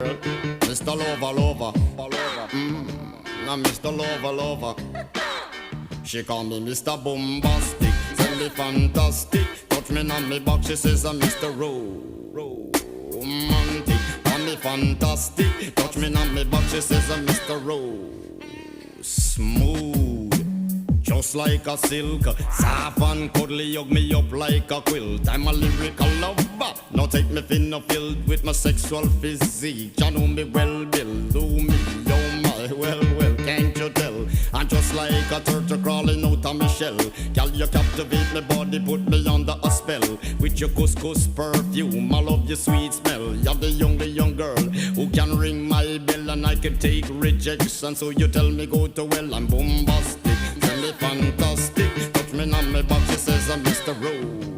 Mr. Lover, now Mr. Lover. She call me Mr. Bombastic, tell me fantastic. Touch me on me back, she says I'm Mr. Romantic. Call me fantastic, touch me on me back, she says I'm Mr. Smooth, just like a silk, soft and cuddly, hug me up like a quilt. I'm a lyrical lover, now take me thin or filled with my sexual physique. You know me well, Bill, do me, oh my, well, can't you tell? I'm just like a turtle crawling out of my shell. Girl, you captivate my body, put me under a spell. With your couscous perfume, I love your sweet smell. You're the young girl who can ring my bell, and I can take rejection. So you tell me go to well, I'm bombastic, tell me fantastic. Touch me on my back, she says I'm Mr. Rose.